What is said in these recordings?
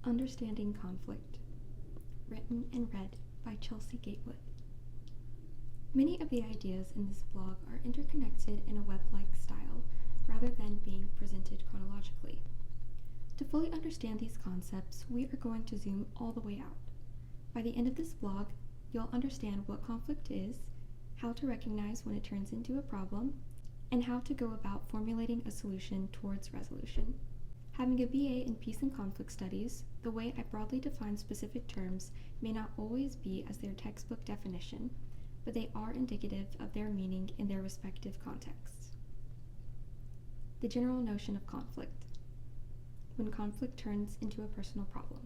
Understanding Conflict, written and read by Chelsea Gatewood. Many of the ideas in this blog are interconnected in a web-like style rather than being presented chronologically. To fully understand these concepts, we are going to zoom all the way out. By the end of this blog, you'll understand what conflict is, how to recognize when it turns into a problem, and how to go about formulating a solution towards resolution. Having a BA in Peace and Conflict Studies, the way I broadly define specific terms may not always be as their textbook definition, but they are indicative of their meaning in their respective contexts. The general notion of conflict. When conflict turns into a personal problem.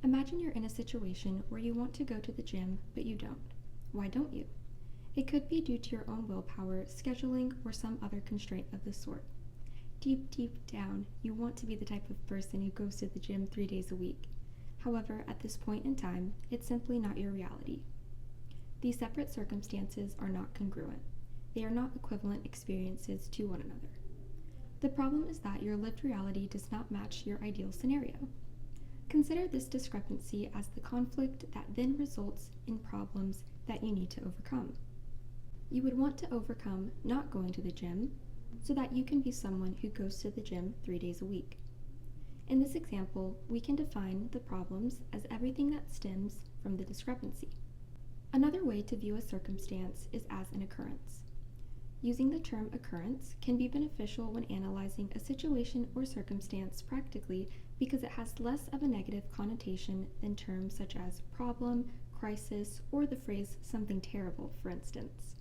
Imagine you're in a situation where you want to go to the gym, but you don't. Why don't you? It could be due to your own willpower, scheduling, or some other constraint of the sort. Deep down, you want to be the type of person who goes to the gym 3 days a week. However, at this point in time, it's simply not your reality. These separate circumstances are not congruent. They are not equivalent experiences to one another. The problem is that your lived reality does not match your ideal scenario. Consider this discrepancy as the conflict that then results in problems that you need to overcome. You would want to overcome not going to the gym so that you can be someone who goes to the gym 3 days a week. In this example, we can define the problems as everything that stems from the discrepancy. Another way to view a circumstance is as an occurrence. Using the term occurrence can be beneficial when analyzing a situation or circumstance practically because it has less of a negative connotation than terms such as problem, crisis, or the phrase something terrible, for instance.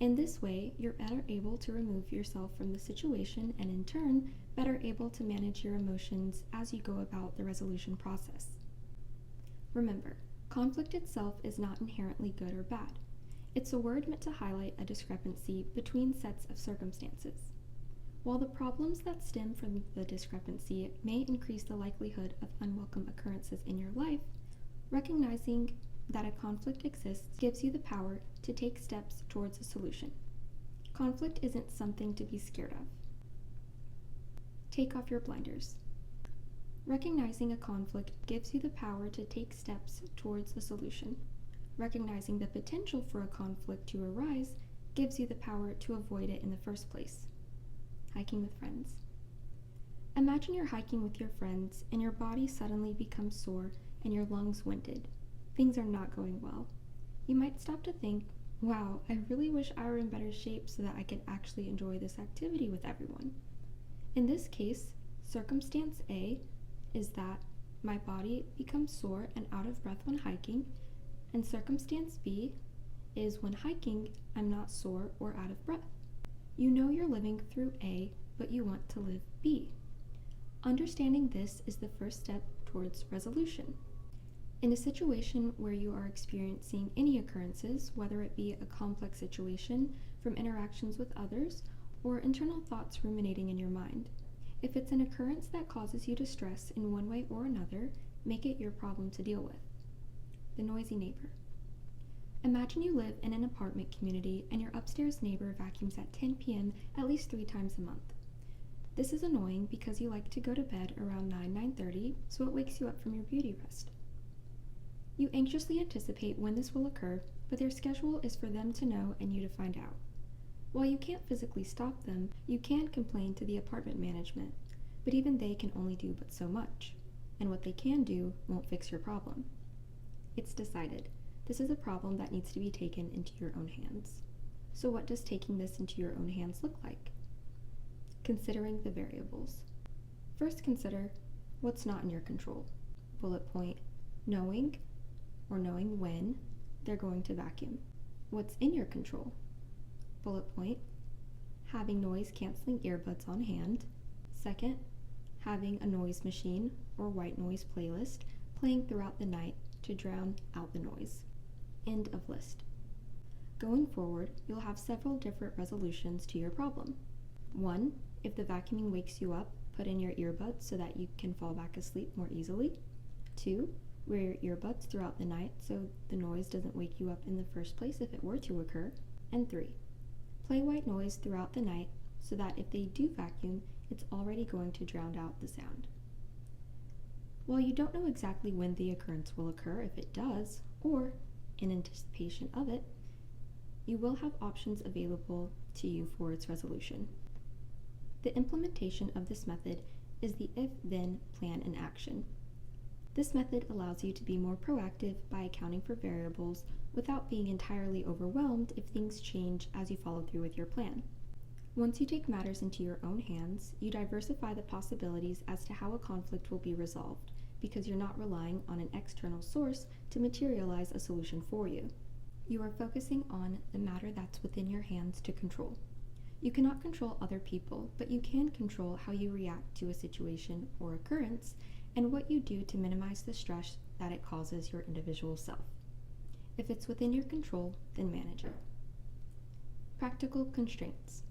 In this way, you're better able to remove yourself from the situation and in turn, better able to manage your emotions as you go about the resolution process. Remember, conflict itself is not inherently good or bad. It's a word meant to highlight a discrepancy between sets of circumstances. While the problems that stem from the discrepancy may increase the likelihood of unwelcome occurrences in your life, recognizing that a conflict exists gives you the power to take steps towards a solution. Conflict isn't something to be scared of. Take off your blinders. Recognizing a conflict gives you the power to take steps towards a solution. Recognizing the potential for a conflict to arise gives you the power to avoid it in the first place. Hiking with friends. Imagine you're hiking with your friends and your body suddenly becomes sore and your lungs winded. Things are not going well. You might stop to think, wow, I really wish I were in better shape so that I could actually enjoy this activity with everyone. In this case, circumstance A is that my body becomes sore and out of breath when hiking, and circumstance B is when hiking, I'm not sore or out of breath. You know you're living through A, but you want to live B. Understanding this is the first step towards resolution. In a situation where you are experiencing any occurrences, whether it be a complex situation from interactions with others or internal thoughts ruminating in your mind, if it's an occurrence that causes you distress in one way or another, make it your problem to deal with. The noisy neighbor. Imagine you live in an apartment community and your upstairs neighbor vacuums at 10 p.m. at least 3 times a month. This is annoying because you like to go to bed around 9:30, so it wakes you up from your beauty rest. You anxiously anticipate when this will occur, but their schedule is for them to know and you to find out. While you can't physically stop them, you can complain to the apartment management, but even they can only do but so much, and what they can do won't fix your problem. It's decided. This is a problem that needs to be taken into your own hands. So what does taking this into your own hands look like? Considering the variables. First, consider what's not in your control. Bullet point, knowing or knowing when they're going to vacuum. What's in your control? Bullet point, having noise-canceling earbuds on hand. Second, having a noise machine or white noise playlist playing throughout the night to drown out the noise. End of list. Going forward, you'll have several different resolutions to your problem. 1. If the vacuuming wakes you up, put in your earbuds so that you can fall back asleep more easily. 2. Wear your earbuds throughout the night so the noise doesn't wake you up in the first place if it were to occur. And 3. Play white noise throughout the night so that if they do vacuum, it's already going to drown out the sound. While you don't know exactly when the occurrence will occur, if it does, or in anticipation of it, you will have options available to you for its resolution. The implementation of this method is the if-then plan in action. This method allows you to be more proactive by accounting for variables without being entirely overwhelmed if things change as you follow through with your plan. Once you take matters into your own hands, you diversify the possibilities as to how a conflict will be resolved, because you're not relying on an external source to materialize a solution for you. You are focusing on the matter that's within your hands to control. You cannot control other people, but you can control how you react to a situation or occurrence and what you do to minimize the stress that it causes your individual self. If it's within your control, then manage it. Practical constraints.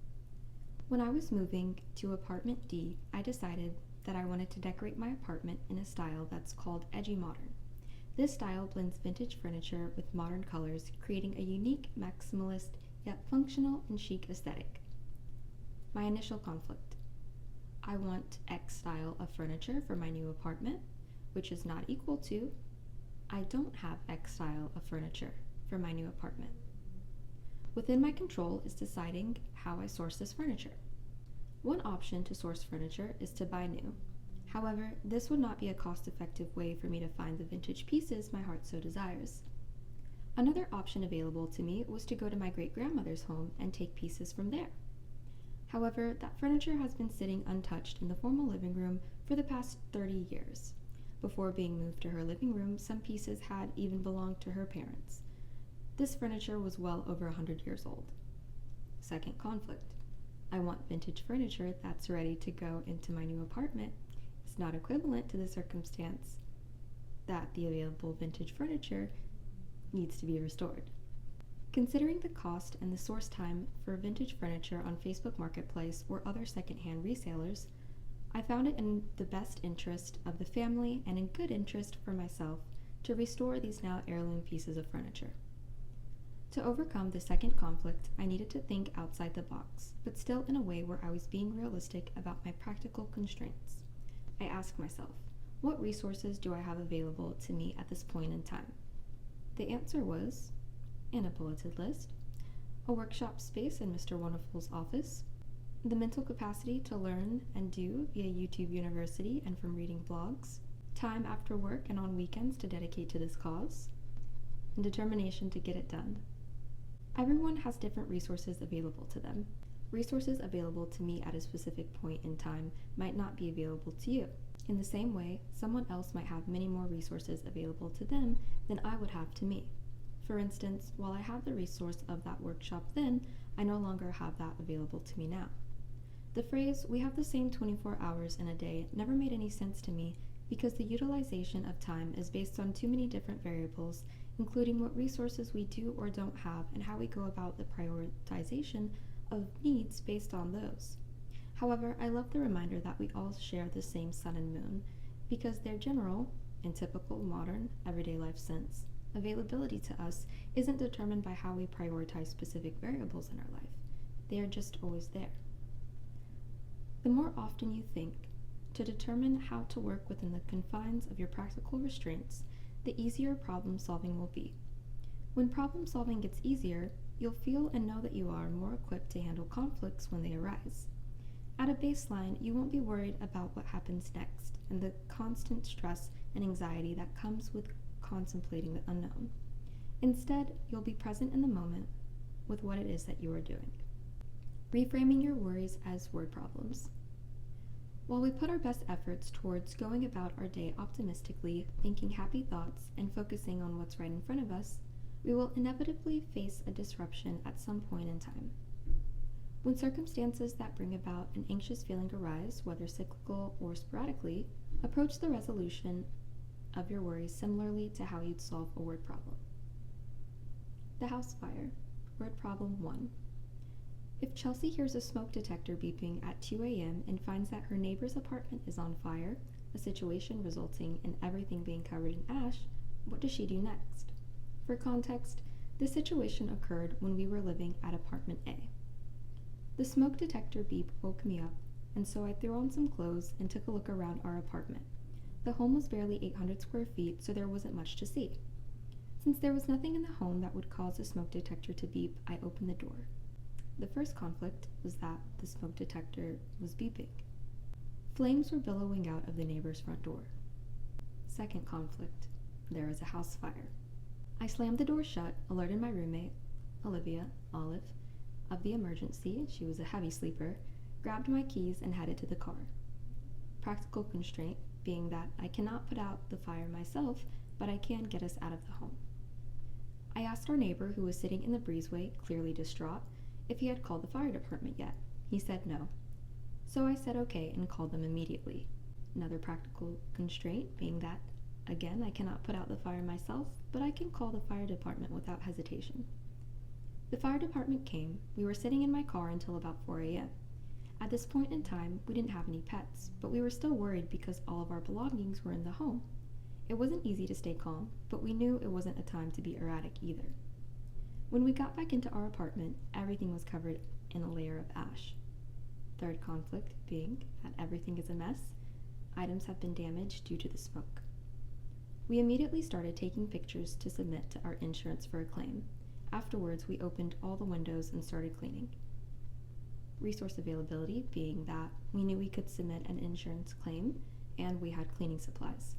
When I was moving to apartment D, I decided that I wanted to decorate my apartment in a style that's called edgy modern. This style blends vintage furniture with modern colors, creating a unique, maximalist, yet functional and chic aesthetic. My initial conflict. I want X style of furniture for my new apartment, which is not equal to I don't have X style of furniture for my new apartment. Within my control is deciding how I source this furniture. One option to source furniture is to buy new. However, this would not be a cost-effective way for me to find the vintage pieces my heart so desires. Another option available to me was to go to my great-grandmother's home and take pieces from there. However, that furniture has been sitting untouched in the formal living room for the past 30 years. Before being moved to her living room, some pieces had even belonged to her parents. This furniture was well over 100 years old. Second conflict. I want vintage furniture that's ready to go into my new apartment. It's not equivalent to the circumstance that the available vintage furniture needs to be restored. Considering the cost and the source time for vintage furniture on Facebook Marketplace or other secondhand resellers, I found it in the best interest of the family and in good interest for myself to restore these now heirloom pieces of furniture. To overcome the second conflict, I needed to think outside the box, but still in a way where I was being realistic about my practical constraints. I asked myself, what resources do I have available to me at this point in time? The answer was, in a bulleted list, a workshop space in Mr. Wonderful's office, the mental capacity to learn and do via YouTube University and from reading blogs, time after work and on weekends to dedicate to this cause, and determination to get it done. Everyone has different resources available to them. Resources available to me at a specific point in time might not be available to you. In the same way, someone else might have many more resources available to them than I would have to me. For instance, while I had the resource of that workshop then, I no longer have that available to me now. The phrase, we have the same 24 hours in a day, never made any sense to me because the utilization of time is based on too many different variables, including what resources we do or don't have and how we go about the prioritization of needs based on those. However, I love the reminder that we all share the same sun and moon because their general, in typical modern, everyday life sense, availability to us isn't determined by how we prioritize specific variables in our life. They are just always there. The more often you think to determine how to work within the confines of your practical restraints, the easier problem solving will be. When problem solving gets easier, you'll feel and know that you are more equipped to handle conflicts when they arise. At a baseline, you won't be worried about what happens next and the constant stress and anxiety that comes with contemplating the unknown. Instead, you'll be present in the moment with what it is that you are doing. Reframing your worries as word problems. While we put our best efforts towards going about our day optimistically, thinking happy thoughts, and focusing on what's right in front of us, we will inevitably face a disruption at some point in time. When circumstances that bring about an anxious feeling arise, whether cyclical or sporadically, approach the resolution of your worries similarly to how you'd solve a word problem. The house fire. Word problem 1. If Chelsea hears a smoke detector beeping at 2 a.m. and finds that her neighbor's apartment is on fire, a situation resulting in everything being covered in ash, what does she do next? For context, this situation occurred when we were living at apartment A. The smoke detector beep woke me up, and so I threw on some clothes and took a look around our apartment. The home was barely 800 square feet, so there wasn't much to see. Since there was nothing in the home that would cause a smoke detector to beep, I opened the door. The first conflict was that the smoke detector was beeping. Flames were billowing out of the neighbor's front door. Second conflict, there was a house fire. I slammed the door shut, alerted my roommate, Olive, of the emergency. She was a heavy sleeper, grabbed my keys, and headed to the car. Practical constraint being that I cannot put out the fire myself, but I can get us out of the home. I asked our neighbor, who was sitting in the breezeway, clearly distraught, if he had called the fire department yet. He said no. So I said okay and called them immediately. Another practical constraint being that, again, I cannot put out the fire myself, but I can call the fire department without hesitation. The fire department came. We were sitting in my car until about 4 a.m. At this point in time, we didn't have any pets, but we were still worried because all of our belongings were in the home. It wasn't easy to stay calm, but we knew it wasn't a time to be erratic either. When we got back into our apartment, everything was covered in a layer of ash. Third conflict being that everything is a mess. Items have been damaged due to the smoke. We immediately started taking pictures to submit to our insurance for a claim. Afterwards, we opened all the windows and started cleaning. Resource availability being that we knew we could submit an insurance claim and we had cleaning supplies.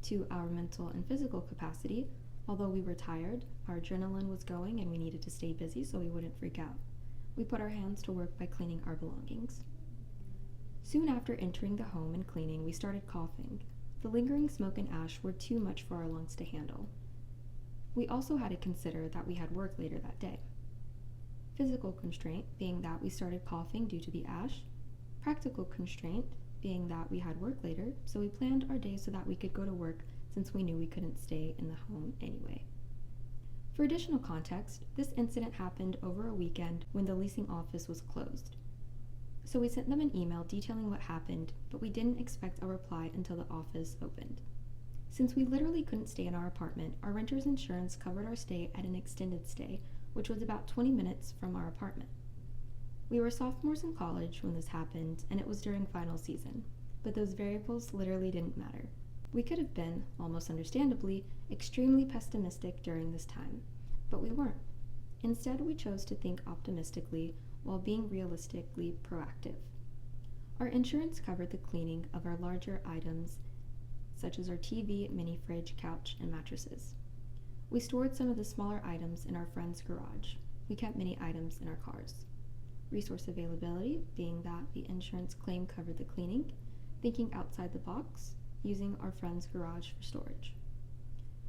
To our mental and physical capacity, although we were tired, our adrenaline was going and we needed to stay busy so we wouldn't freak out. We put our hands to work by cleaning our belongings. Soon after entering the home and cleaning, we started coughing. The lingering smoke and ash were too much for our lungs to handle. We also had to consider that we had work later that day. Physical constraint being that we started coughing due to the ash. Practical constraint being that we had work later, so we planned our day so that we could go to work since we knew we couldn't stay in the home anyway. For additional context, this incident happened over a weekend when the leasing office was closed. So we sent them an email detailing what happened, but we didn't expect a reply until the office opened. Since we literally couldn't stay in our apartment, our renter's insurance covered our stay at an extended stay, which was about 20 minutes from our apartment. We were sophomores in college when this happened, and it was during final season, but those variables literally didn't matter. We could have been, almost understandably, extremely pessimistic during this time, but we weren't. Instead, we chose to think optimistically while being realistically proactive. Our insurance covered the cleaning of our larger items, such as our TV, mini fridge, couch, and mattresses. We stored some of the smaller items in our friend's garage. We kept many items in our cars. Resource availability being that the insurance claim covered the cleaning, thinking outside the box, using our friend's garage for storage.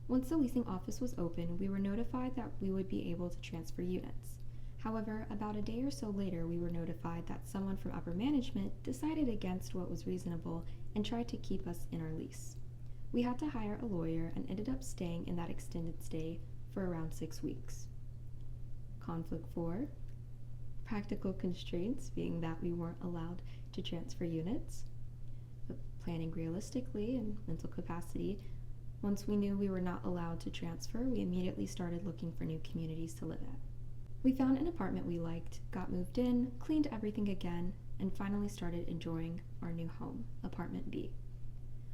Once the leasing office was open, we were notified that we would be able to transfer units. However, about a day or so later, we were notified that someone from upper management decided against what was reasonable and tried to keep us in our lease. We had to hire a lawyer and ended up staying in that extended stay for around 6 weeks. Conflict 4. Practical constraints being that we weren't allowed to transfer units. But planning realistically and mental capacity, once we knew we were not allowed to transfer, we immediately started looking for new communities to live at. We found an apartment we liked, got moved in, cleaned everything again, and finally started enjoying our new home, Apartment B.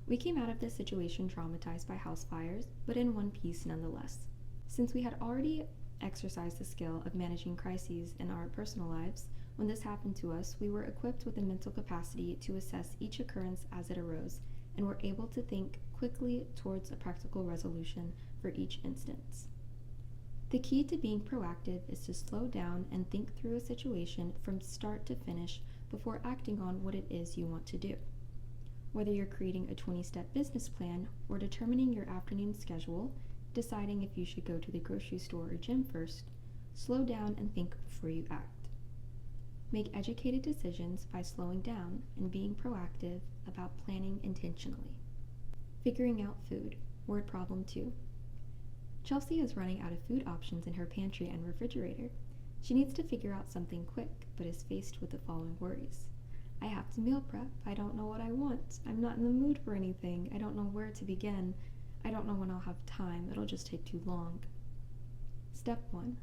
We came out of this situation traumatized by house fires, but in one piece nonetheless. Since we had already exercised the skill of managing crises in our personal lives, when this happened to us, we were equipped with the mental capacity to assess each occurrence as it arose, and were able to think quickly towards a practical resolution for each instance. The key to being proactive is to slow down and think through a situation from start to finish before acting on what it is you want to do. Whether you're creating a 20-step business plan or determining your afternoon schedule, deciding if you should go to the grocery store or gym first, slow down and think before you act. Make educated decisions by slowing down and being proactive about planning intentionally. Figuring out food. Word problem 2. Chelsea is running out of food options in her pantry and refrigerator. She needs to figure out something quick, but is faced with the following worries. I have to meal prep. I don't know what I want. I'm not in the mood for anything. I don't know where to begin. I don't know when I'll have time. It'll just take too long. Step 1.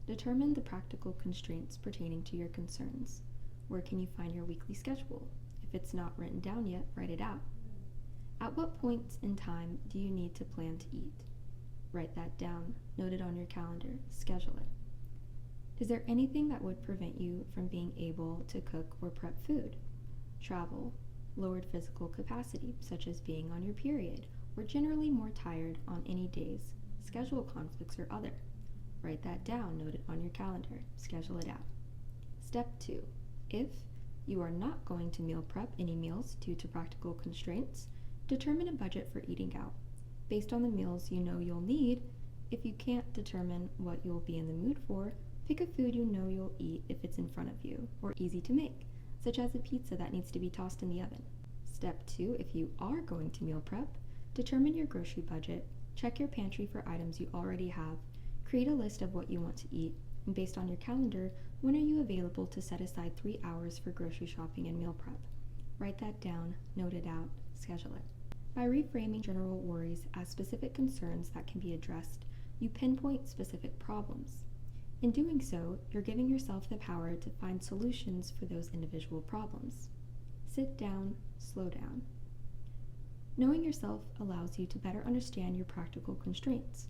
Determine the practical constraints pertaining to your concerns. Where can you find your weekly schedule? If it's not written down yet, write it out. At what points in time do you need to plan to eat? Write that down, note it on your calendar, schedule it. Is there anything that would prevent you from being able to cook or prep food? Travel, lowered physical capacity, such as being on your period, or generally more tired on any days, schedule conflicts or other. Write that down, note it on your calendar, schedule it out. Step 2. If you are not going to meal prep any meals due to practical constraints, determine a budget for eating out. Based on the meals you know you'll need, if you can't determine what you'll be in the mood for, pick a food you know you'll eat if it's in front of you, or easy to make, such as a pizza that needs to be tossed in the oven. Step 2, if you are going to meal prep, determine your grocery budget, check your pantry for items you already have, create a list of what you want to eat, and based on your calendar, when are you available to set aside 3 hours for grocery shopping and meal prep? Write that down, note it out, schedule it. By reframing general worries as specific concerns that can be addressed, you pinpoint specific problems. In doing so, you're giving yourself the power to find solutions for those individual problems. Sit down, slow down. Knowing yourself allows you to better understand your practical constraints.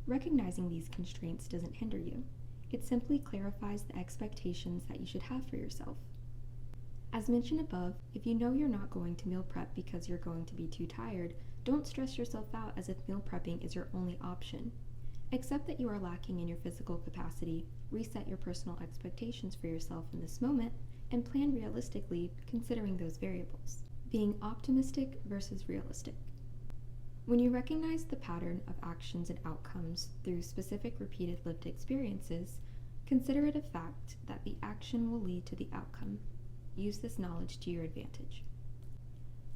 Recognizing these constraints doesn't hinder you. It simply clarifies the expectations that you should have for yourself. As mentioned above, if you know you're not going to meal prep because you're going to be too tired, don't stress yourself out as if meal prepping is your only option. Accept that you are lacking in your physical capacity, reset your personal expectations for yourself in this moment, and plan realistically considering those variables. Being optimistic versus realistic. When you recognize the pattern of actions and outcomes through specific repeated lived experiences, consider it a fact that the action will lead to the outcome. Use this knowledge to your advantage.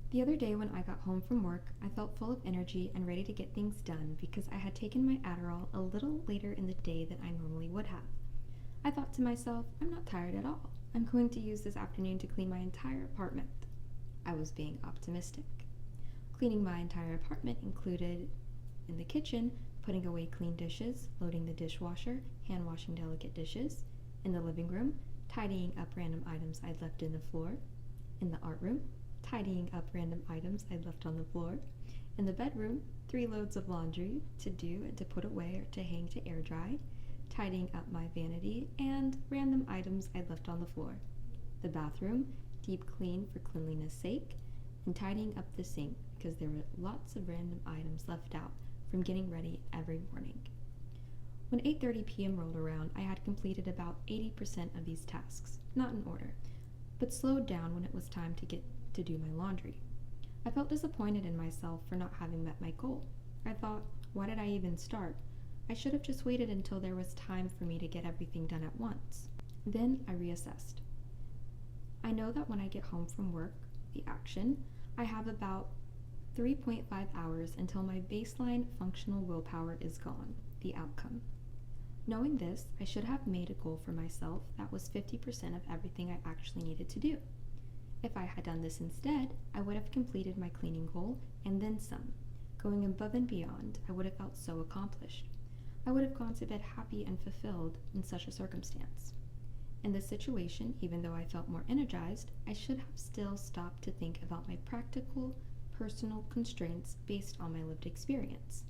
The other day when I got home from work, I felt full of energy and ready to get things done because I had taken my Adderall a little later in the day than I normally would have. I thought to myself, I'm not tired at all. I'm going to use this afternoon to clean my entire apartment. I was being optimistic. Cleaning my entire apartment included, in the kitchen, putting away clean dishes, loading the dishwasher, hand washing delicate dishes. In the living room, tidying up random items I'd left in the floor. In the art room, tidying up random items I'd left on the floor. In the bedroom, 3 loads of laundry to do and to put away or to hang to air dry. Tidying up my vanity and random items I'd left on the floor. The bathroom, deep clean for cleanliness' sake, and tidying up the sink because there were lots of random items left out from getting ready every morning. When 8:30 p.m. rolled around, I had completed about 80% of these tasks, not in order, but slowed down when it was time to get to do my laundry. I felt disappointed in myself for not having met my goal. I thought, why did I even start? I should have just waited until there was time for me to get everything done at once. Then I reassessed. I know that when I get home from work, the action, I have about 3.5 hours until my baseline functional willpower is gone, the outcome. Knowing this, I should have made a goal for myself that was 50% of everything I actually needed to do. If I had done this instead, I would have completed my cleaning goal and then some. Going above and beyond, I would have felt so accomplished. I would have gone to bed happy and fulfilled in such a circumstance. In this situation, even though I felt more energized, I should have still stopped to think about my practical, personal constraints based on my lived experience.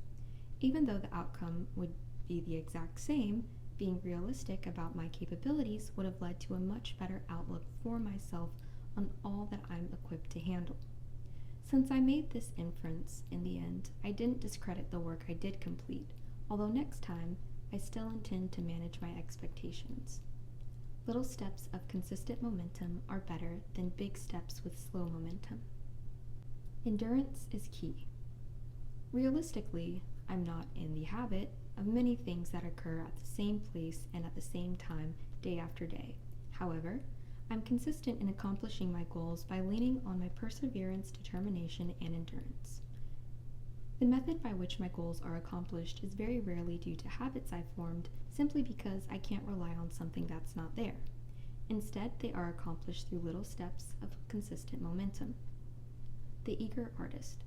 Even though the outcome would be the exact same, being realistic about my capabilities would have led to a much better outlook for myself on all that I'm equipped to handle. Since I made this inference, in the end, I didn't discredit the work I did complete, although next time, I still intend to manage my expectations. Little steps of consistent momentum are better than big steps with slow momentum. Endurance is key. Realistically, I'm not in the habit of many things that occur at the same place and at the same time, day after day. However, I'm consistent in accomplishing my goals by leaning on my perseverance, determination, and endurance. The method by which my goals are accomplished is very rarely due to habits I've formed simply because I can't rely on something that's not there. Instead, they are accomplished through little steps of consistent momentum. The eager artist.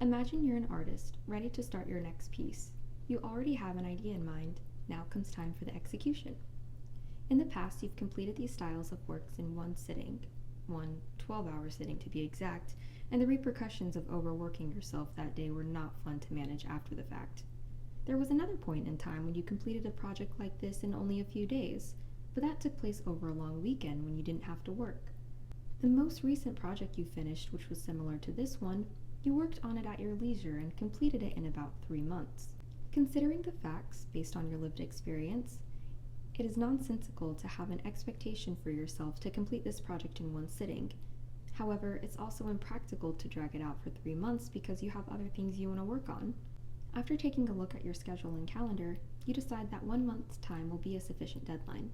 Imagine you're an artist ready to start your next piece. You already have an idea in mind. Now comes time for the execution. In the past, you've completed these styles of works in one sitting, one 12-hour sitting to be exact, and the repercussions of overworking yourself that day were not fun to manage after the fact. There was another point in time when you completed a project like this in only a few days, but that took place over a long weekend when you didn't have to work. The most recent project you finished, which was similar to this one, you worked on it at your leisure and completed it in about 3 months. Considering the facts based on your lived experience, it is nonsensical to have an expectation for yourself to complete this project in one sitting. However, it's also impractical to drag it out for 3 months because you have other things you want to work on. After taking a look at your schedule and calendar, you decide that 1 month's time will be a sufficient deadline.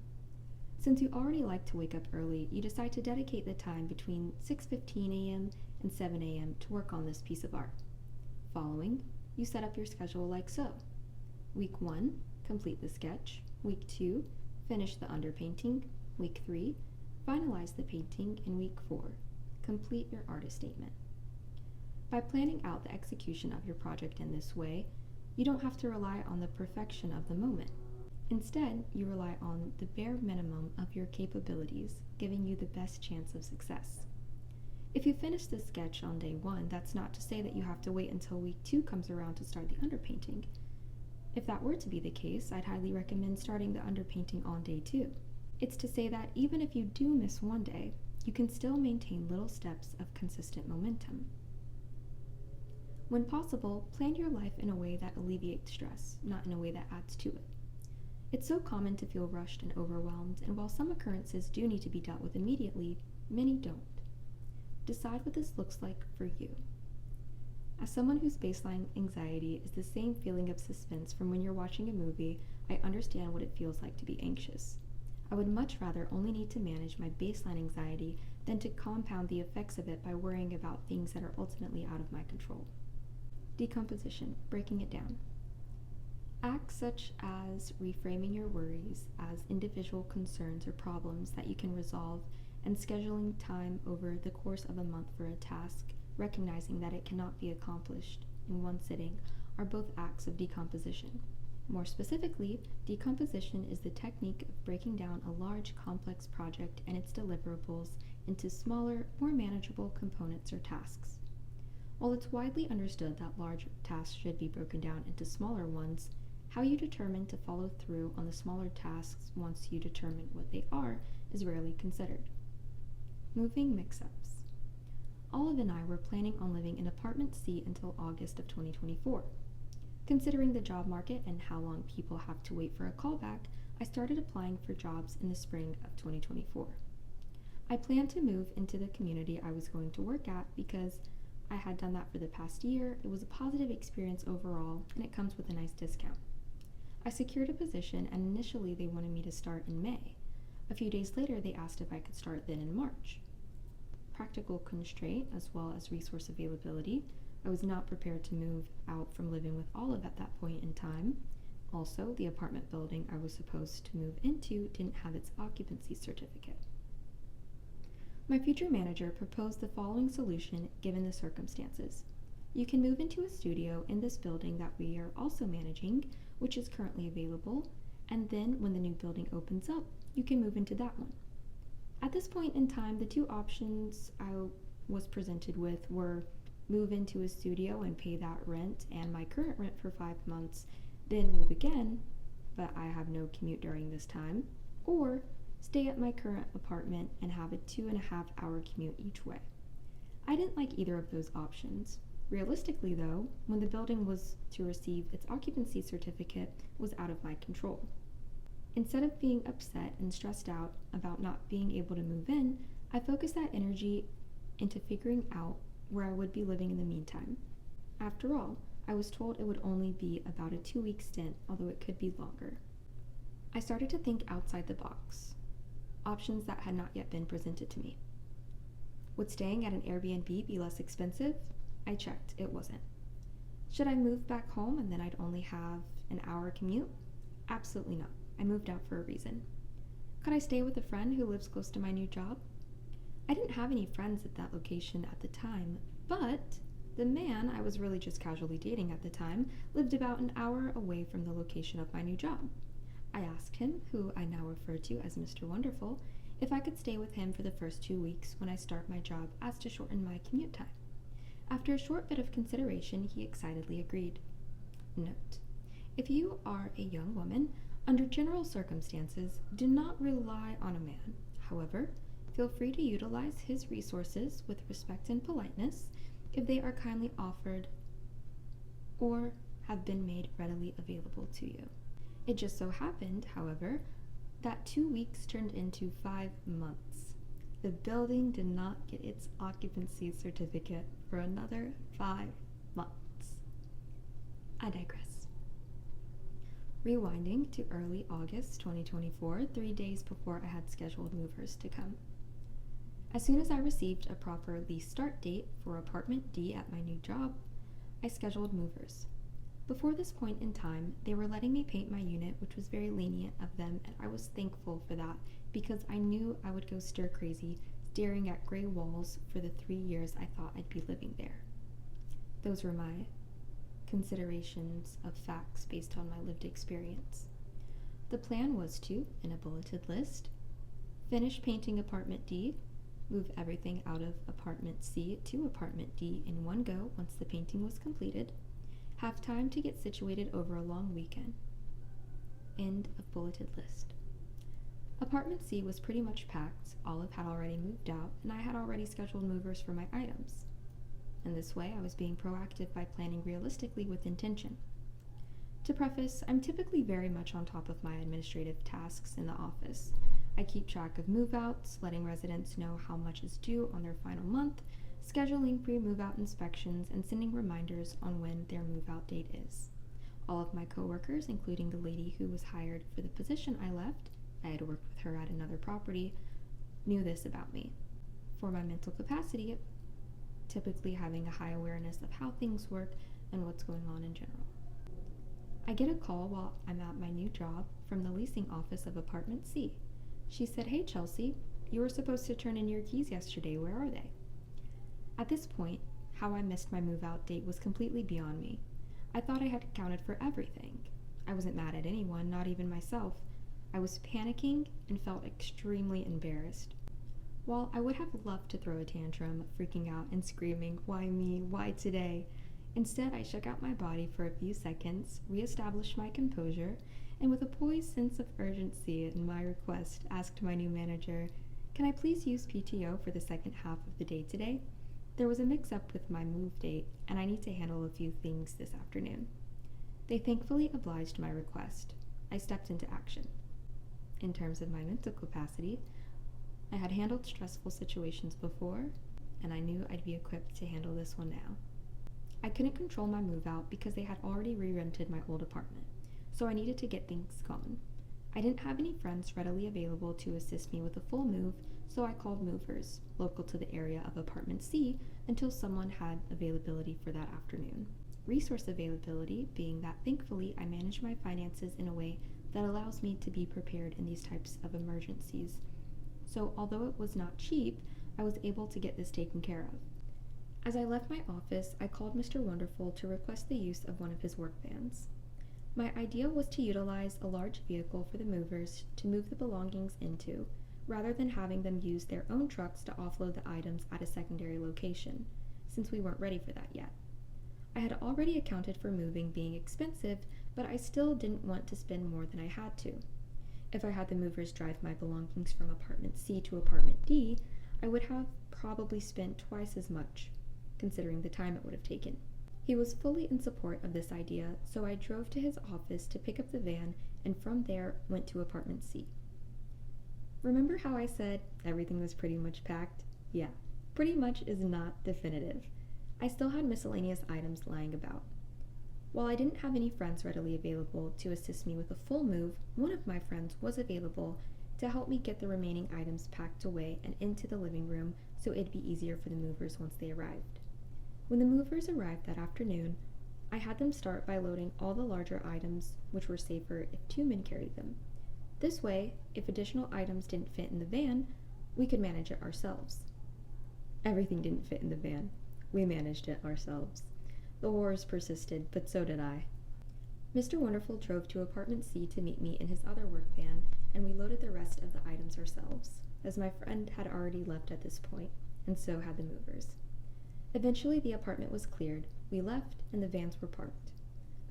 Since you already like to wake up early, you decide to dedicate the time between 6:15 a.m. and 7 a.m. to work on this piece of art. Following, you set up your schedule like so. Week 1, complete the sketch. Week 2, finish the underpainting. Week 3, finalize the painting. And Week 4, complete your artist statement. By planning out the execution of your project in this way, you don't have to rely on the perfection of the moment. Instead, you rely on the bare minimum of your capabilities, giving you the best chance of success. If you finish the sketch on day 1, that's not to say that you have to wait until week 2 comes around to start the underpainting. If that were to be the case, I'd highly recommend starting the underpainting on day 2. It's to say that even if you do miss one day, you can still maintain little steps of consistent momentum. When possible, plan your life in a way that alleviates stress, not in a way that adds to it. It's so common to feel rushed and overwhelmed, and while some occurrences do need to be dealt with immediately, many don't. Decide what this looks like for you. As someone whose baseline anxiety is the same feeling of suspense from when you're watching a movie, I understand what it feels like to be anxious. I would much rather only need to manage my baseline anxiety than to compound the effects of it by worrying about things that are ultimately out of my control. Decomposition, breaking it down. Acts such as reframing your worries as individual concerns or problems that you can resolve and scheduling time over the course of a month for a task, recognizing that it cannot be accomplished in one sitting, are both acts of decomposition. More specifically, decomposition is the technique of breaking down a large, complex project and its deliverables into smaller, more manageable components or tasks. While it's widely understood that large tasks should be broken down into smaller ones, how you determine to follow through on the smaller tasks once you determine what they are is rarely considered. Moving mix-ups. Olive and I were planning on living in apartment C until August of 2024. Considering the job market and how long people have to wait for a callback, I started applying for jobs in the spring of 2024. I planned to move into the community I was going to work at because I had done that for the past year. It was a positive experience overall, and it comes with a nice discount. I secured a position, and initially they wanted me to start in May. A few days later, they asked if I could start then in March. Practical constraint as well as resource availability. I was not prepared to move out from living with Olive at that point in time. Also, the apartment building I was supposed to move into didn't have its occupancy certificate. My future manager proposed the following solution given the circumstances. You can move into a studio in this building that we are also managing, which is currently available, and then when the new building opens up, you can move into that one. At this point in time, the two options I was presented with were move into a studio and pay that rent and my current rent for 5 months, then move again, but I have no commute during this time, or stay at my current apartment and have a 2.5-hour commute each way. I didn't like either of those options. Realistically though, when the building was to receive its occupancy certificate was out of my control. Instead of being upset and stressed out about not being able to move in, I focused that energy into figuring out where I would be living in the meantime. After all, I was told it would only be about a 2-week stint, although it could be longer. I started to think outside the box. Options that had not yet been presented to me. Would staying at an Airbnb be less expensive? I checked, it wasn't. Should I move back home and then I'd only have an hour commute? Absolutely not. I moved out for a reason. Could I stay with a friend who lives close to my new job? I didn't have any friends at that location at the time, but the man I was really just casually dating at the time lived about an hour away from the location of my new job. I asked him, who I now refer to as Mr. Wonderful, if I could stay with him for the first 2 weeks when I start my job as to shorten my commute time. After a short bit of consideration, he excitedly agreed. Note: if you are a young woman, under general circumstances, do not rely on a man. However, feel free to utilize his resources with respect and politeness if they are kindly offered or have been made readily available to you. It just so happened, however, that 2 weeks turned into 5 months. The building did not get its occupancy certificate for another 5 months. I digress. Rewinding to early August 2024, 3 days before I had scheduled movers to come. As soon as I received a proper lease start date for apartment D at my new job, I scheduled movers. Before this point in time, they were letting me paint my unit, which was very lenient of them, and I was thankful for that because I knew I would go stir crazy staring at gray walls for the 3 years I thought I'd be living there. Those were my considerations of facts based on my lived experience. The plan was to, in a bulleted list, finish painting apartment D, move everything out of apartment C to apartment D in one go once the painting was completed, have time to get situated over a long weekend. End of bulleted list. Apartment C was pretty much packed, Olive had already moved out, and I had already scheduled movers for my items. In this way, I was being proactive by planning realistically with intention. To preface, I'm typically very much on top of my administrative tasks in the office. I keep track of move-outs, letting residents know how much is due on their final month, scheduling pre-move-out inspections, and sending reminders on when their move-out date is. All of my coworkers, including the lady who was hired for the position I left, I had worked with her at another property, knew this about me. For my mental capacity, typically having a high awareness of how things work and what's going on in general. I get a call while I'm at my new job from the leasing office of apartment C. She said, "Hey Chelsea, you were supposed to turn in your keys yesterday, where are they?" At this point, how I missed my move-out date was completely beyond me. I thought I had accounted for everything. I wasn't mad at anyone, not even myself. I was panicking and felt extremely embarrassed. While I would have loved to throw a tantrum, freaking out and screaming, "Why me? Why today?" Instead, I shook out my body for a few seconds, reestablished my composure, and with a poised sense of urgency in my request, asked my new manager, "Can I please use PTO for the second half of the day today? There was a mix-up with my move date, and I need to handle a few things this afternoon." They thankfully obliged my request. I stepped into action. In terms of my mental capacity, I had handled stressful situations before, and I knew I'd be equipped to handle this one now. I couldn't control my move out because they had already re-rented my old apartment, so I needed to get things gone. I didn't have any friends readily available to assist me with a full move, so I called movers, local to the area of apartment C, until someone had availability for that afternoon. Resource availability being that thankfully I manage my finances in a way that allows me to be prepared in these types of emergencies. So although it was not cheap, I was able to get this taken care of. As I left my office, I called Mr. Wonderful to request the use of one of his work vans. My idea was to utilize a large vehicle for the movers to move the belongings into, rather than having them use their own trucks to offload the items at a secondary location, since we weren't ready for that yet. I had already accounted for moving being expensive, but I still didn't want to spend more than I had to. If I had the movers drive my belongings from apartment C to apartment D, I would have probably spent twice as much, considering the time it would have taken. He was fully in support of this idea, so I drove to his office to pick up the van and from there went to apartment C. Remember how I said everything was pretty much packed? Yeah, pretty much is not definitive. I still had miscellaneous items lying about. While I didn't have any friends readily available to assist me with a full move, one of my friends was available to help me get the remaining items packed away and into the living room so it'd be easier for the movers once they arrived. When the movers arrived that afternoon, I had them start by loading all the larger items, which were safer if 2 men carried them. This way, if additional items didn't fit in the van, we could manage it ourselves. Everything didn't fit in the van. We managed it ourselves. The horrors persisted, but so did I. Mr. Wonderful drove to apartment C to meet me in his other work van, and we loaded the rest of the items ourselves, as my friend had already left at this point, and so had the movers. Eventually, the apartment was cleared, we left, and the vans were parked.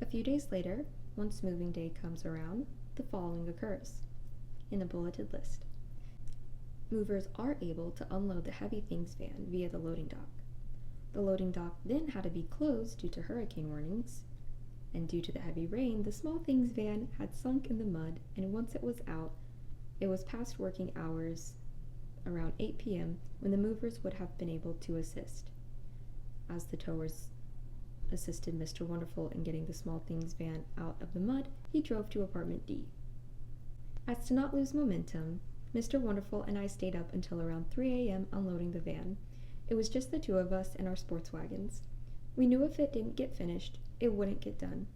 A few days later, once moving day comes around, the following occurs in the bulleted list. Movers are able to unload the heavy things van via the loading dock. The loading dock then had to be closed due to hurricane warnings, and due to the heavy rain, the small things van had sunk in the mud, and once it was out, it was past working hours around 8 p.m. when the movers would have been able to assist. As the towers assisted Mr. Wonderful in getting the small things van out of the mud, he drove to apartment D. As to not lose momentum, Mr. Wonderful and I stayed up until around 3 a.m. unloading the van. It was just the two of us and our sports wagons. We knew if it didn't get finished, it wouldn't get done.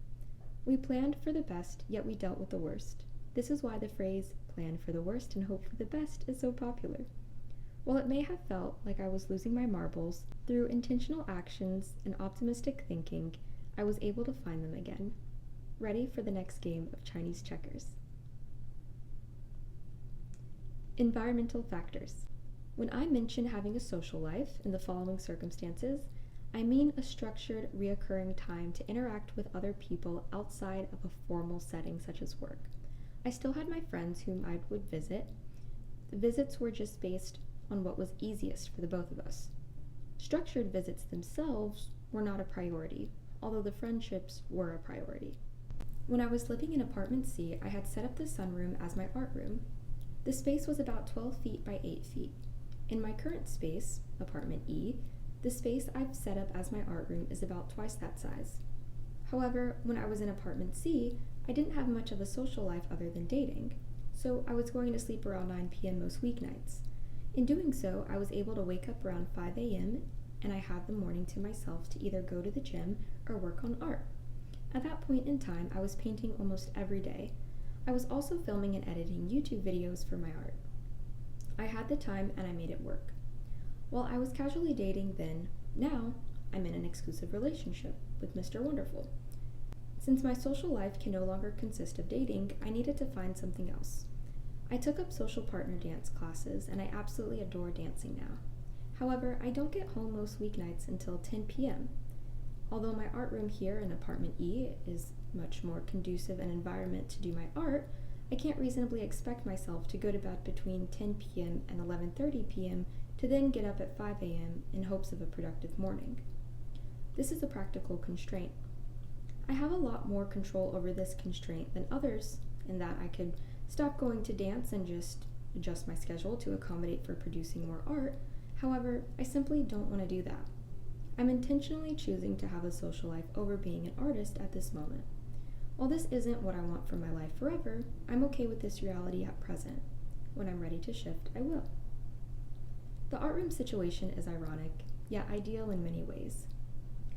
We planned for the best, yet we dealt with the worst. This is why the phrase, plan for the worst and hope for the best, is so popular. While it may have felt like I was losing my marbles, through intentional actions and optimistic thinking, I was able to find them again, ready for the next game of Chinese checkers. Environmental factors. When I mention having a social life in the following circumstances, I mean a structured, reoccurring time to interact with other people outside of a formal setting such as work. I still had my friends whom I would visit. The visits were just based on what was easiest for the both of us. Structured visits themselves were not a priority, although the friendships were a priority. When I was living in apartment C, I had set up the sunroom as my art room. The space was about 12 feet by 8 feet. In my current space, apartment E, the space I've set up as my art room is about twice that size. However, when I was in apartment C, I didn't have much of a social life other than dating, so I was going to sleep around 9 p.m. most weeknights. In doing so, I was able to wake up around 5 a.m. and I had the morning to myself to either go to the gym or work on art. At that point in time, I was painting almost every day. I was also filming and editing YouTube videos for my art. I had the time and I made it work. While I was casually dating then, now I'm in an exclusive relationship with Mr. Wonderful. Since my social life can no longer consist of dating, I needed to find something else. I took up social partner dance classes and I absolutely adore dancing now. However, I don't get home most weeknights until 10 p.m. Although my art room here in apartment E is much more conducive an environment to do my art, I can't reasonably expect myself to go to bed between 10 p.m. and 11:30 p.m. to then get up at 5 a.m. in hopes of a productive morning. This is a practical constraint. I have a lot more control over this constraint than others in that I could stop going to dance and just adjust my schedule to accommodate for producing more art. However, I simply don't want to do that. I'm intentionally choosing to have a social life over being an artist at this moment. While this isn't what I want for my life forever, I'm okay with this reality at present. When I'm ready to shift, I will. The art room situation is ironic, yet ideal in many ways.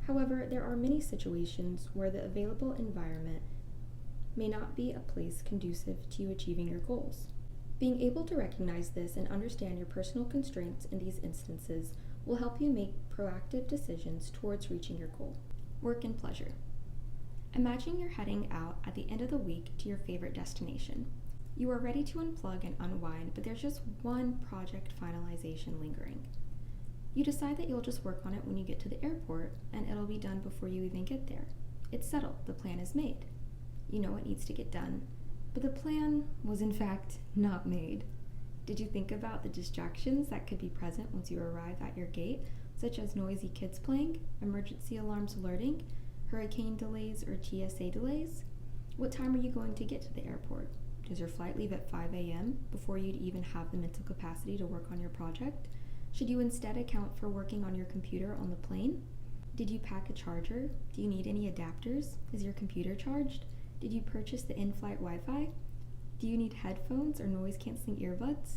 However, there are many situations where the available environment may not be a place conducive to you achieving your goals. Being able to recognize this and understand your personal constraints in these instances will help you make proactive decisions towards reaching your goal. Work and pleasure. Imagine you're heading out at the end of the week to your favorite destination. You are ready to unplug and unwind, but there's just one project finalization lingering. You decide that you'll just work on it when you get to the airport, and it'll be done before you even get there. It's settled, the plan is made. You know it needs to get done, but the plan was in fact not made. Did you think about the distractions that could be present once you arrive at your gate, such as noisy kids playing, emergency alarms alerting, hurricane delays or TSA delays? What time are you going to get to the airport? Does your flight leave at 5 a.m. before you'd even have the mental capacity to work on your project? Should you instead account for working on your computer on the plane? Did you pack a charger? Do you need any adapters? Is your computer charged? Did you purchase the in-flight Wi-Fi? Do you need headphones or noise-canceling earbuds?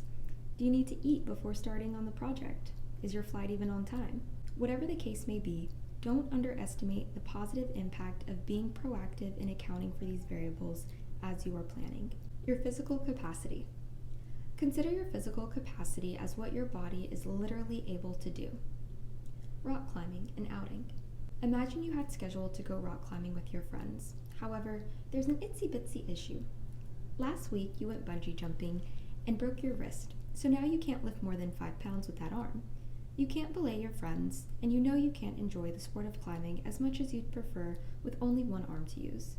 Do you need to eat before starting on the project? Is your flight even on time? Whatever the case may be, don't underestimate the positive impact of being proactive in accounting for these variables as you are planning. Your physical capacity. Consider your physical capacity as what your body is literally able to do. Rock climbing and outing. Imagine you had scheduled to go rock climbing with your friends. However, there's an itsy-bitsy issue. Last week, you went bungee jumping and broke your wrist, so now you can't lift more than 5 pounds with that arm. You can't belay your friends, and you know you can't enjoy the sport of climbing as much as you'd prefer with only one arm to use.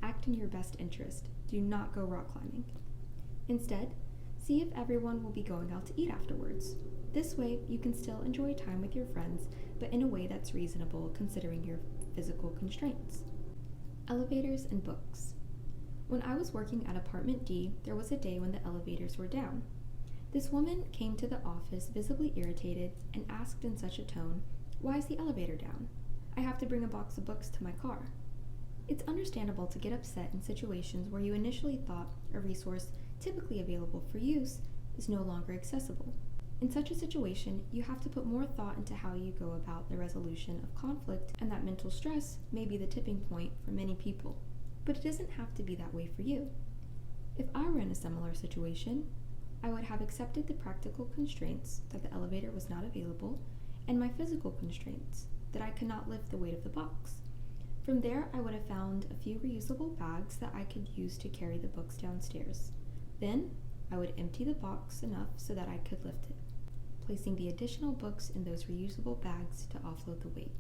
Act in your best interest. Do not go rock climbing. Instead, see if everyone will be going out to eat afterwards. This way, you can still enjoy time with your friends, but in a way that's reasonable considering your physical constraints. Elevators and books. When I was working at Apartment D, there was a day when the elevators were down. This woman came to the office visibly irritated and asked in such a tone, "Why is the elevator down? I have to bring a box of books to my car." It's understandable to get upset in situations where you initially thought a resource typically available for use is no longer accessible. In such a situation, you have to put more thought into how you go about the resolution of conflict, and that mental stress may be the tipping point for many people. But it doesn't have to be that way for you. If I were in a similar situation, I would have accepted the practical constraints that the elevator was not available and my physical constraints that I could not lift the weight of the box. From there, I would have found a few reusable bags that I could use to carry the books downstairs. Then, I would empty the box enough so that I could lift it, placing the additional books in those reusable bags to offload the weight.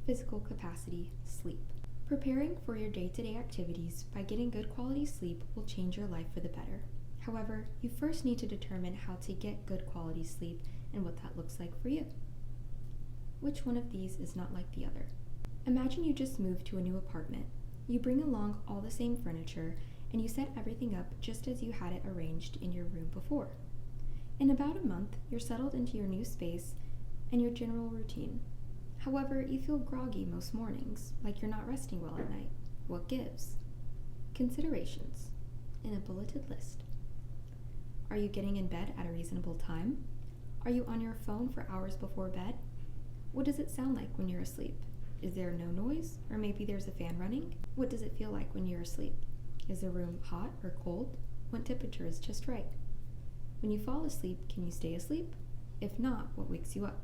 Physical capacity, sleep. Preparing for your day-to-day activities by getting good quality sleep will change your life for the better. However, you first need to determine how to get good quality sleep and what that looks like for you. Which one of these is not like the other? Imagine you just moved to a new apartment. You bring along all the same furniture and you set everything up just as you had it arranged in your room before. In about a month, you're settled into your new space and your general routine. However, you feel groggy most mornings, like you're not resting well at night. What gives? Considerations in a bulleted list. Are you getting in bed at a reasonable time? Are you on your phone for hours before bed? What does it sound like when you're asleep? Is there no noise? Or maybe there's a fan running? What does it feel like when you're asleep? Is the room hot or cold? What temperature is just right? When you fall asleep, can you stay asleep? If not, what wakes you up?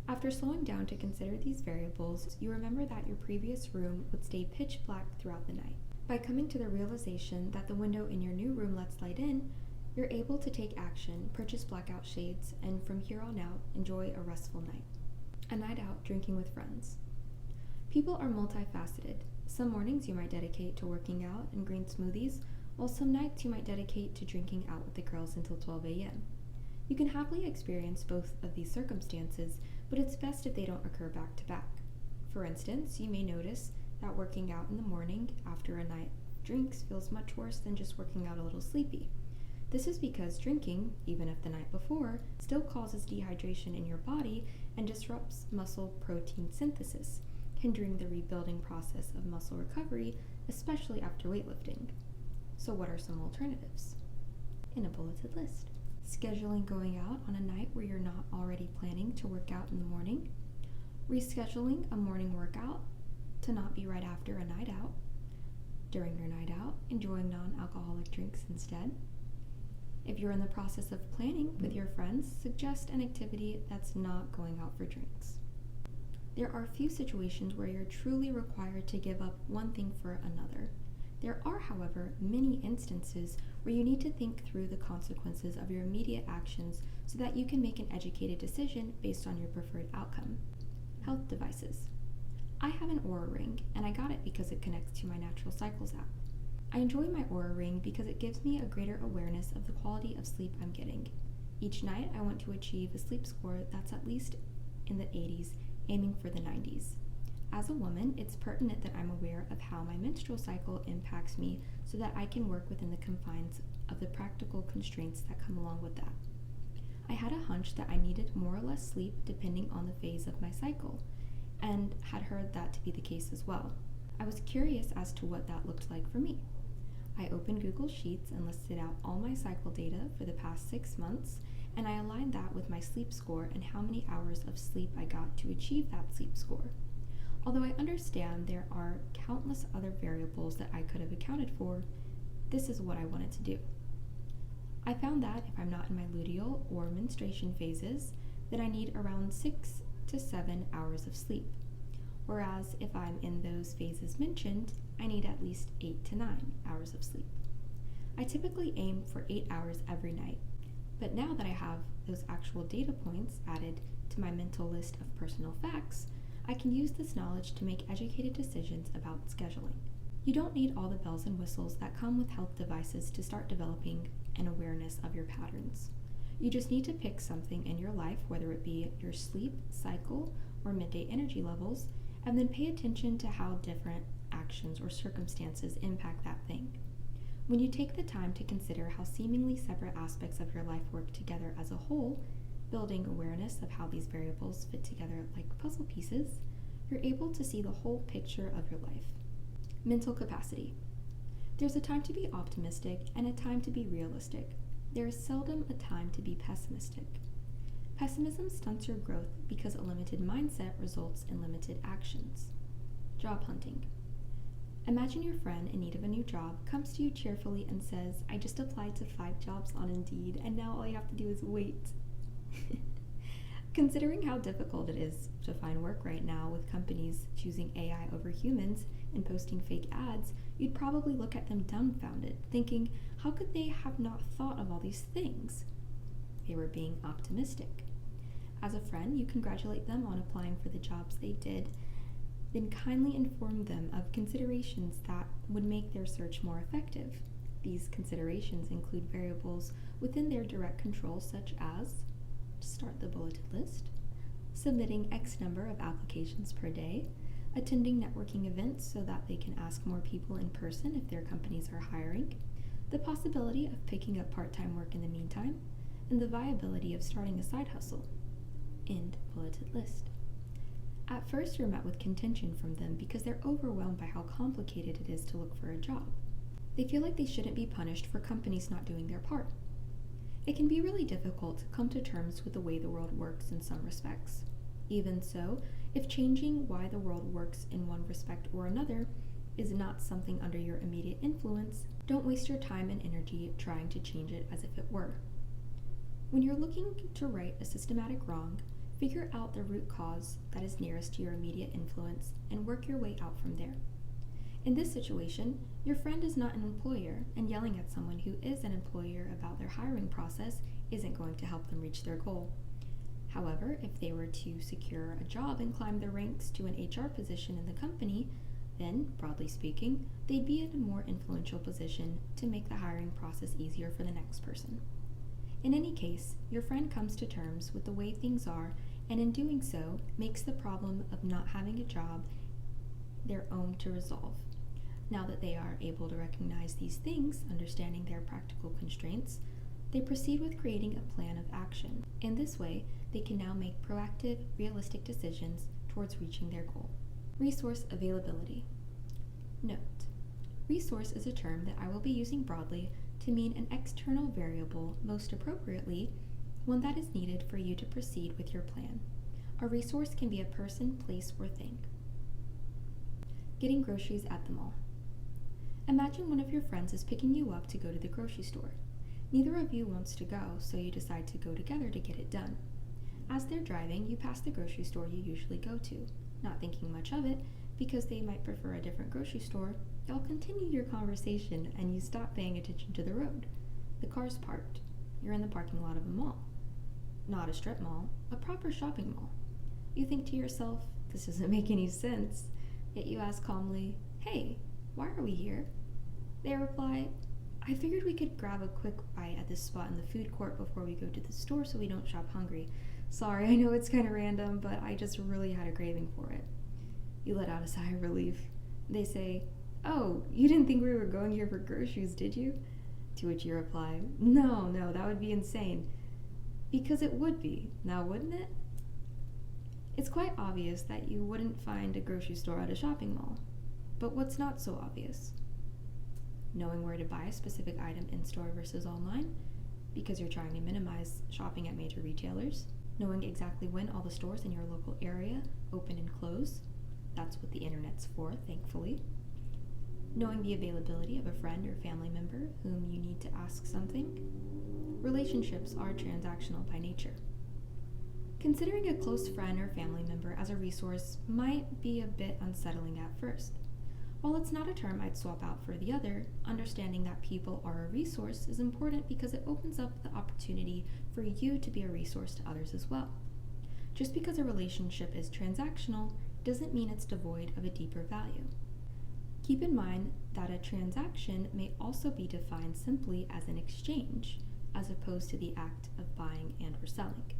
After slowing down to consider these variables, you remember that your previous room would stay pitch black throughout the night. By coming to the realization that the window in your new room lets light in, you're able to take action, purchase blackout shades, and from here on out, enjoy a restful night. A night out drinking with friends. People are multifaceted. Some mornings you might dedicate to working out and green smoothies, while some nights you might dedicate to drinking out with the girls until 12 a.m. You can happily experience both of these circumstances, but it's best if they don't occur back to back. For instance, you may notice that working out in the morning after a night of drinks feels much worse than just working out a little sleepy. This is because drinking, even if the night before, still causes dehydration in your body and disrupts muscle protein synthesis, hindering the rebuilding process of muscle recovery, especially after weightlifting. So what are some alternatives? In a bulleted list. Scheduling going out on a night where you're not already planning to work out in the morning. Rescheduling a morning workout to not be right after a night out. During your night out, enjoying non-alcoholic drinks instead. If you're in the process of planning with your friends, suggest an activity that's not going out for drinks. There are few situations where you're truly required to give up one thing for another. There are, however, many instances where you need to think through the consequences of your immediate actions so that you can make an educated decision based on your preferred outcome. Health devices. I have an Oura Ring, and I got it because it connects to my Natural Cycles app. I enjoy my Oura Ring because it gives me a greater awareness of the quality of sleep I'm getting. Each night, I want to achieve a sleep score that's at least in the 80s, aiming for the 90s. As a woman, it's pertinent that I'm aware of how my menstrual cycle impacts me so that I can work within the confines of the practical constraints that come along with that. I had a hunch that I needed more or less sleep depending on the phase of my cycle, and had heard that to be the case as well. I was curious as to what that looked like for me. I opened Google Sheets and listed out all my cycle data for the past 6 months, and I aligned that with my sleep score and how many hours of sleep I got to achieve that sleep score. Although I understand there are countless other variables that I could have accounted for, this is what I wanted to do. I found that if I'm not in my luteal or menstruation phases, that I need around 6 to 7 hours of sleep, whereas if I'm in those phases mentioned, I need at least 8 to 9 hours of sleep. I typically aim for 8 hours every night. But now that I have those actual data points added to my mental list of personal facts, I can use this knowledge to make educated decisions about scheduling. You don't need all the bells and whistles that come with health devices to start developing an awareness of your patterns. You just need to pick something in your life, whether it be your sleep cycle or midday energy levels, and then pay attention to how different actions or circumstances impact that thing. When you take the time to consider how seemingly separate aspects of your life work together as a whole, building awareness of how these variables fit together like puzzle pieces, you're able to see the whole picture of your life. Mental capacity. There's a time to be optimistic and a time to be realistic. There is seldom a time to be pessimistic. Pessimism stunts your growth because a limited mindset results in limited actions. Job hunting. Imagine your friend in need of a new job comes to you cheerfully and says, "I just applied to 5 jobs on Indeed, and now all you have to do is wait." Considering how difficult it is to find work right now with companies choosing AI over humans and posting fake ads, you'd probably look at them dumbfounded, thinking, how could they have not thought of all these things? They were being optimistic. As a friend, you congratulate them on applying for the jobs they did, then kindly inform them of considerations that would make their search more effective. These considerations include variables within their direct control, such as start the bulleted list, submitting X number of applications per day, attending networking events so that they can ask more people in person if their companies are hiring, the possibility of picking up part-time work in the meantime, and the viability of starting a side hustle. End bulleted list. At first, you're met with contention from them because they're overwhelmed by how complicated it is to look for a job. They feel like they shouldn't be punished for companies not doing their part. It can be really difficult to come to terms with the way the world works in some respects. Even so, if changing why the world works in one respect or another is not something under your immediate influence, don't waste your time and energy trying to change it as if it were. When you're looking to right a systematic wrong, figure out the root cause that is nearest to your immediate influence and work your way out from there. In this situation, your friend is not an employer, and yelling at someone who is an employer about their hiring process isn't going to help them reach their goal. However, if they were to secure a job and climb the ranks to an HR position in the company, then, broadly speaking, they'd be in a more influential position to make the hiring process easier for the next person. In any case, your friend comes to terms with the way things are, and in doing so, makes the problem of not having a job their own to resolve. Now that they are able to recognize these things, understanding their practical constraints, they proceed with creating a plan of action. In this way, they can now make proactive, realistic decisions towards reaching their goal. Resource availability. Note: resource is a term that I will be using broadly to mean an external variable, most appropriately, one that is needed for you to proceed with your plan. A resource can be a person, place, or thing. Getting groceries at the mall. Imagine one of your friends is picking you up to go to the grocery store. Neither of you wants to go, so you decide to go together to get it done. As they're driving, you pass the grocery store you usually go to. Not thinking much of it, because they might prefer a different grocery store, y'all continue your conversation and you stop paying attention to the road. The car's parked. You're in the parking lot of a mall. Not a strip mall, a proper shopping mall. You think to yourself, this doesn't make any sense, yet you ask calmly, "Hey, why are we here?" They reply, "I figured we could grab a quick bite at this spot in the food court before we go to the store so we don't shop hungry. Sorry, I know it's kind of random, but I just really had a craving for it." You let out a sigh of relief. They say, "Oh, you didn't think we were going here for groceries, did you?" To which you reply, No, that would be insane." Because it would be, now wouldn't it? It's quite obvious that you wouldn't find a grocery store at a shopping mall. But what's not so obvious? Knowing where to buy a specific item in-store versus online, because you're trying to minimize shopping at major retailers. Knowing exactly when all the stores in your local area open and close. That's what the internet's for, thankfully. Knowing the availability of a friend or family member whom you need to ask something. Relationships are transactional by nature. Considering a close friend or family member as a resource might be a bit unsettling at first. While it's not a term I'd swap out for the other, understanding that people are a resource is important because it opens up the opportunity for you to be a resource to others as well. Just because a relationship is transactional doesn't mean it's devoid of a deeper value. Keep in mind that a transaction may also be defined simply as an exchange, as opposed to the act of buying and or selling.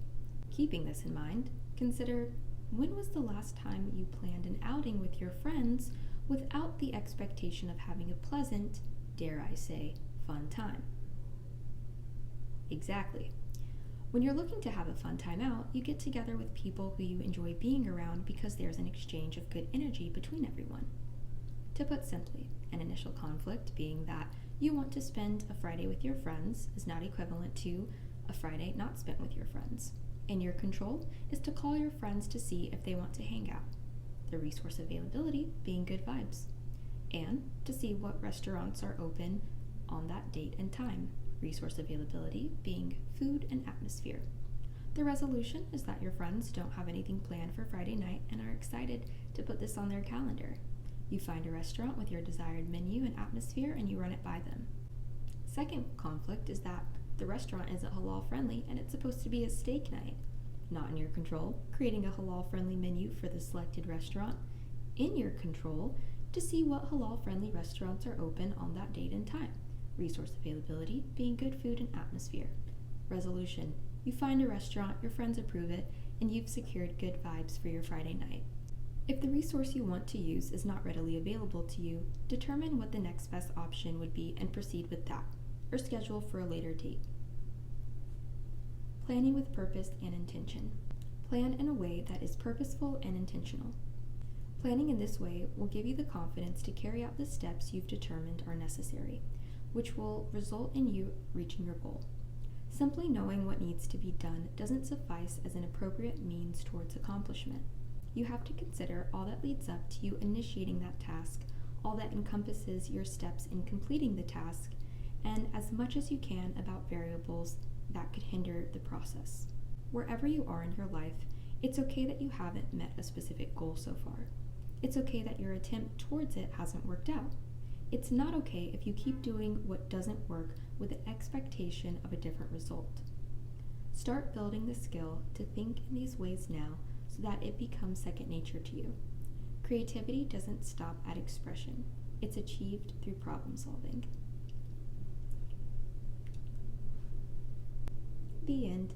Keeping this in mind, consider, when was the last time you planned an outing with your friends without the expectation of having a pleasant, dare I say, fun time? Exactly. When you're looking to have a fun time out, you get together with people who you enjoy being around because there's an exchange of good energy between everyone. To put simply, an initial conflict being that you want to spend a Friday with your friends is not equivalent to a Friday not spent with your friends. In your control is to call your friends to see if they want to hang out. The resource availability being good vibes. And to see what restaurants are open on that date and time. Resource availability being food and atmosphere. The resolution is that your friends don't have anything planned for Friday night and are excited to put this on their calendar. You find a restaurant with your desired menu and atmosphere and you run it by them. Second conflict is that the restaurant isn't halal friendly and it's supposed to be a steak night. Not in your control, creating a halal friendly menu for the selected restaurant. In your control, to see what halal friendly restaurants are open on that date and time. Resource availability being good food and atmosphere. Resolution, you find a restaurant, your friends approve it, and you've secured good vibes for your Friday night. If the resource you want to use is not readily available to you, determine what the next best option would be and proceed with that, or schedule for a later date. Planning with purpose and intention. Plan in a way that is purposeful and intentional. Planning in this way will give you the confidence to carry out the steps you've determined are necessary, which will result in you reaching your goal. Simply knowing what needs to be done doesn't suffice as an appropriate means towards accomplishment. You have to consider all that leads up to you initiating that task, all that encompasses your steps in completing the task, and as much as you can about variables that could hinder the process. Wherever you are in your life, it's okay that you haven't met a specific goal so far. It's okay that your attempt towards it hasn't worked out. It's not okay if you keep doing what doesn't work with the expectation of a different result. Start building the skill to think in these ways now so that it becomes second nature to you. Creativity doesn't stop at expression. It's achieved through problem solving. The end.